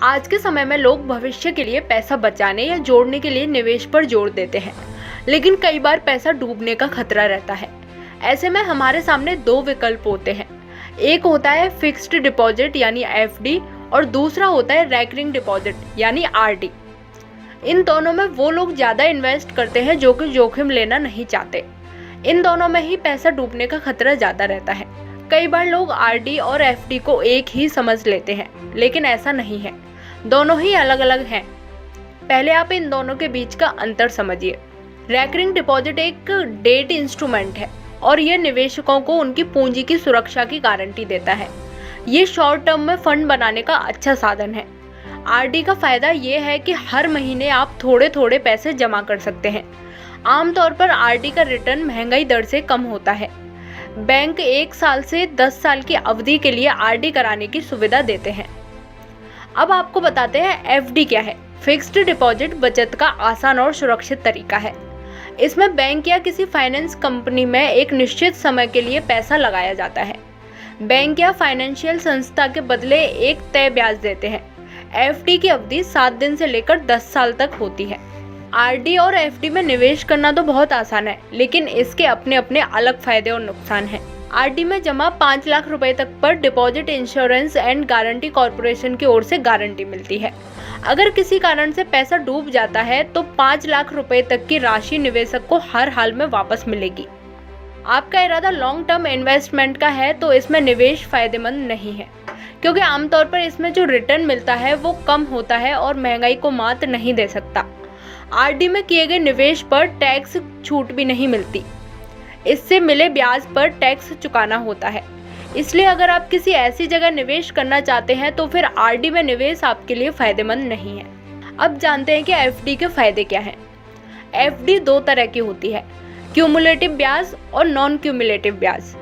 आज के समय में लोग भविष्य के लिए पैसा बचाने या जोड़ने के लिए निवेश पर जोर देते हैं, लेकिन कई बार पैसा डूबने का खतरा रहता है। ऐसे में हमारे सामने दो विकल्प होते हैं। एक होता है फिक्स्ड डिपॉजिट यानी एफडी और दूसरा होता है रेकरिंग डिपॉजिट यानी आरडी। इन दोनों में वो लोग ज़्यादा इन्वेस्ट करते हैं जो कि जोखिम लेना नहीं चाहते। इन दोनों में ही पैसा डूबने का खतरा ज़्यादा रहता है। कई बार लोग आरडी और एफडी को एक ही समझ लेते हैं, लेकिन ऐसा नहीं है। दोनों ही अलग अलग हैं। पहले आप इन दोनों के बीच का अंतर समझिए। रेकरिंग डिपॉजिट एक डेट इंस्ट्रूमेंट है और यह निवेशकों को उनकी पूंजी की सुरक्षा की गारंटी देता है। ये शॉर्ट टर्म में फंड बनाने का अच्छा साधन है। आरडी का फायदा ये है कि हर महीने आप थोड़े थोड़े पैसे जमा कर सकते हैं। आमतौर पर आरडी का रिटर्न महंगाई दर से कम होता है। बैंक 1 साल से 10 साल की अवधि के लिए आरडी कराने की सुविधा देते हैं। अब आपको बताते हैं एफडी क्या है। फिक्स्ड डिपॉजिट बचत का आसान और सुरक्षित तरीका है। इसमें बैंक या किसी फाइनेंस कंपनी में एक निश्चित समय के लिए पैसा लगाया जाता है। बैंक या फाइनेंशियल संस्था के बदले एक तय ब्याज देते हैं। एफडी की अवधि 7 दिन से लेकर 10 साल तक होती है। आरडी और एफडी में निवेश करना तो बहुत आसान है, लेकिन इसके अपने अपने अलग फायदे और नुकसान हैं। आरडी में जमा 5 लाख रुपए तक पर deposit insurance and guarantee corporation की ओर से गारंटी मिलती है। अगर किसी कारण से पैसा डूब जाता है तो 5 लाख रुपए तक की राशि निवेशक को हर हाल में वापस मिलेगी। आपका इरादा लॉन्ग टर्म इन्वेस्टमेंट का है तो इसमें निवेश फायदेमंद नहीं है, क्योंकि आमतौर पर इसमें जो रिटर्न मिलता है वो कम होता है और महंगाई को मात नहीं दे सकता। आरडी में किए गए निवेश पर टैक्स छूट भी नहीं मिलती। इससे मिले ब्याज पर टैक्स चुकाना होता है। इसलिए अगर आप किसी ऐसी जगह निवेश करना चाहते हैं तो फिर आरडी में निवेश आपके लिए फायदेमंद नहीं है। अब जानते हैं कि एफडी के फायदे क्या हैं। एफडी 2 तरह की होती है, क्यूमुलेटिव ब्याज और नॉन क्यूमुलेटिव ब्याज।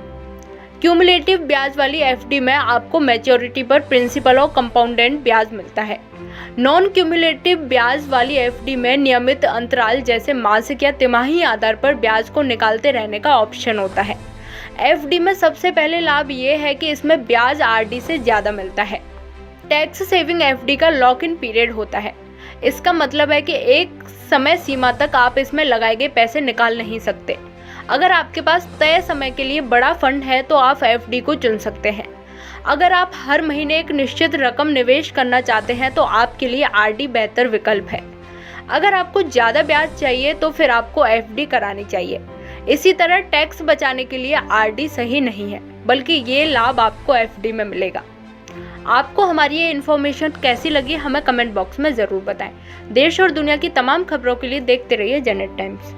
क्यूमुलेटिव ब्याज वाली एफडी में आपको मैच्योरिटी पर प्रिंसिपल और कंपाउंडेड ब्याज मिलता है। नॉन क्यूमुलेटिव ब्याज वाली एफडी में नियमित अंतराल जैसे मासिक या तिमाही आधार पर ब्याज को निकालते रहने का ऑप्शन होता है। एफडी में सबसे पहले लाभ ये है कि इसमें ब्याज आरडी से ज़्यादा मिलता है। टैक्स सेविंग एफडी का लॉक इन पीरियड होता है। इसका मतलब है कि एक समय सीमा तक आप इसमें लगाए गए पैसे निकाल नहीं सकते। अगर आपके पास तय समय के लिए बड़ा फंड है तो आप एफडी को चुन सकते हैं। अगर आप हर महीने एक निश्चित रकम निवेश करना चाहते हैं तो आपके लिए आरडी बेहतर विकल्प है। अगर आपको ज़्यादा ब्याज चाहिए तो फिर आपको एफडी करानी चाहिए। इसी तरह टैक्स बचाने के लिए आरडी सही नहीं है, बल्कि ये लाभ आपको एफडी में मिलेगा। आपको हमारी ये इन्फॉर्मेशन कैसी लगी हमें कमेंट बॉक्स में ज़रूर बताएं। देश और दुनिया की तमाम खबरों के लिए देखते रहिए जनहित टाइम्स।